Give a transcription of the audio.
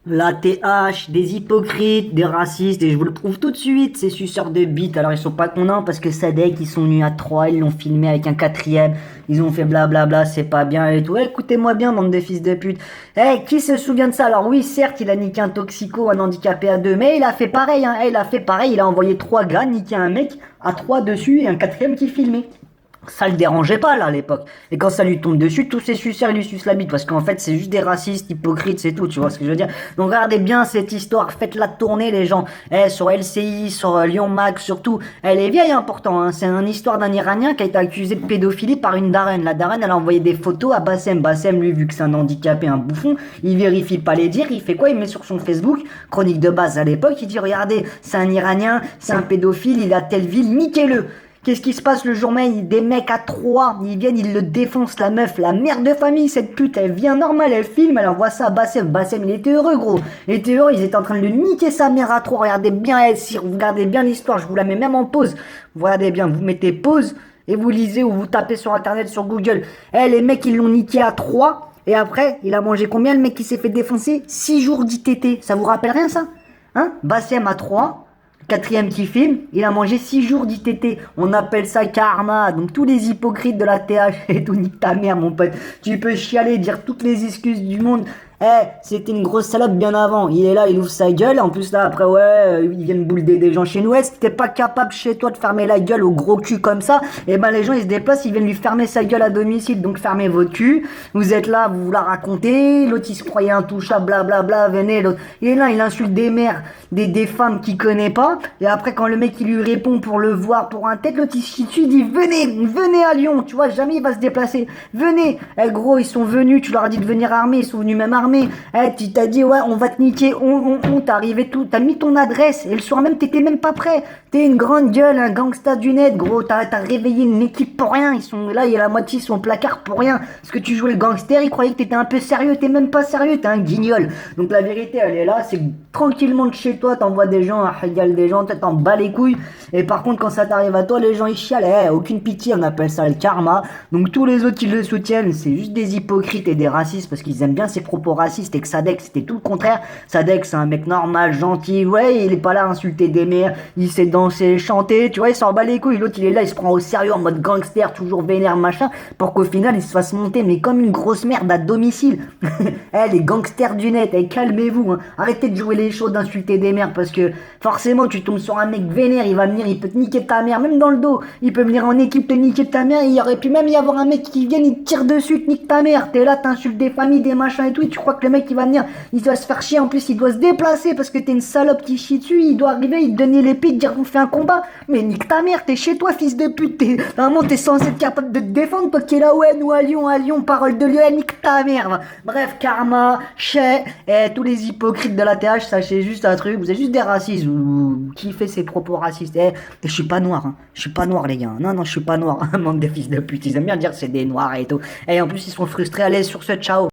La TH, des hypocrites, des racistes, et je vous le prouve tout de suite, ces suceurs de bites. Alors ils sont pas contents parce que Sadek, ils sont venus à 3, ils l'ont filmé avec un quatrième, ils ont fait blablabla, c'est pas bien et tout. Écoutez-moi bien, bande de fils de pute. Qui se souvient de ça? Alors oui, certes, il a niqué un toxico, un handicapé à 2, mais il a fait pareil, hein. Il a fait pareil, il a envoyé 3 gars, niqué un mec à 3 dessus et un quatrième qui filmait. Ça le dérangeait pas là à l'époque. Et quand ça lui tombe dessus, tous ces suceurs ils lui sucent la bite parce qu'en fait c'est juste des racistes, hypocrites, c'est tout, tu vois ce que je veux dire. Donc regardez bien cette histoire, faites-la tourner les gens. Sur LCI, sur Lyon Max, surtout. Elle est vieille hein, pourtant, hein. C'est une histoire d'un Iranien qui a été accusé de pédophilie par une darène. La darène elle a envoyé des photos à Bassem. Bassem lui vu que c'est un handicapé, un bouffon, il vérifie pas les dires, il fait quoi? Il met sur son Facebook, chronique de base à l'époque, il dit regardez, c'est un Iranien, c'est un pédophile, il a telle ville, niquez-le. Qu'est-ce qui se passe le jour même? Des mecs à 3, ils viennent, ils le défoncent, la meuf, la mère de famille, cette pute, elle vient normale, elle filme, elle envoie ça à Bassem. Bassem, il était heureux, gros. Il était heureux, ils étaient en train de lui niquer sa mère à 3. Regardez bien, si vous regardez bien l'histoire, je vous la mets même en pause. Vous regardez bien, vous mettez pause et vous lisez ou vous tapez sur internet, sur Google. Les mecs, ils l'ont niqué à 3. Et après, il a mangé combien le mec qui s'est fait défoncer? 6 jours d'ITT. Ça vous rappelle rien, ça? Hein? Bassem à 3. Quatrième qui filme, il a mangé 6 jours d'ITT. On appelle ça karma. Donc tous les hypocrites de la TH et tout, nique ta mère mon pote. Tu peux chialer, dire toutes les excuses du monde. C'était une grosse salope bien avant. Il est là, il ouvre sa gueule. En plus là, après ils viennent boulder des gens chez nous. Si t'es pas capable chez toi de fermer la gueule au gros cul comme ça, et ben les gens ils se déplacent, ils viennent lui fermer sa gueule à domicile. Donc fermez votre cul. Vous êtes là, vous la racontez. L'autre il se croyait intouchable, blablabla. Venez, l'autre. Il est là, il insulte des mères, des femmes qu'il connaît pas. Et après quand le mec il lui répond pour le voir, pour un tête, l'autre il se chie, il dit venez à Lyon. Tu vois, jamais il va se déplacer. Venez. Gros, ils sont venus. Tu leur as dit de venir armés, ils sont venus même armés. Tu t'as dit ouais on va te niquer, t'as arrivé tout, t'as mis ton adresse et le soir même t'étais même pas prêt. T'es une grande gueule, un gangsta du net, gros, t'as réveillé une équipe pour rien, ils sont là, il y a la moitié ils sont au placard pour rien. Parce que tu jouais le gangster, ils croyaient que t'étais un peu sérieux, t'es même pas sérieux, t'es un guignol. Donc la vérité elle est là, c'est que tranquillement de chez toi, t'envoies des gens, à régal des gens, t'en bats les couilles. Et par contre quand ça t'arrive à toi, les gens ils chialent, aucune pitié, on appelle ça le karma. Donc tous les autres qui le soutiennent, c'est juste des hypocrites et des racistes parce qu'ils aiment bien ses propos racistes et que Sadek c'était tout le contraire. Sadek c'est un mec normal, gentil, ouais, il est pas là à insulter des mères, il sait danser, chanter, tu vois, il s'en bat les couilles. L'autre il est là, il se prend au sérieux en mode gangster, toujours vénère, machin, pour qu'au final il se fasse monter, mais comme une grosse merde à domicile. Les gangsters du net, calmez-vous, hein. Arrêtez de jouer les choses, d'insulter des mères, parce que forcément tu tombes sur un mec vénère, il va venir, il peut te niquer ta mère, même dans le dos, il peut venir en équipe te niquer ta mère, il y aurait pu même y avoir un mec qui vient, il te tire dessus, te nique ta mère, t'es là, t'insultes des familles, des machins et tout, et tu crois que le mec il va venir, il doit se faire chier, en plus il doit se déplacer parce que t'es une salope qui chie dessus, il doit arriver, il te donner l'épée, il te dire on fait un combat, mais nique ta mère, t'es chez toi fils de pute, vraiment t'es censé être capable de te défendre, toi qui es là, ouais, nous à Lyon, parole de Lyon, nique ta mère. Bref, karma, chais, et tous les hypocrites de la TH, sachez juste un truc, vous êtes juste des racistes, vous kiffez ces propos racistes, je suis pas noir, hein. Je suis pas noir les gars, non, je suis pas noir, manque de fils de pute, ils aiment bien dire c'est des noirs et tout, et en plus ils sont frustrés, allez sur ce, ciao.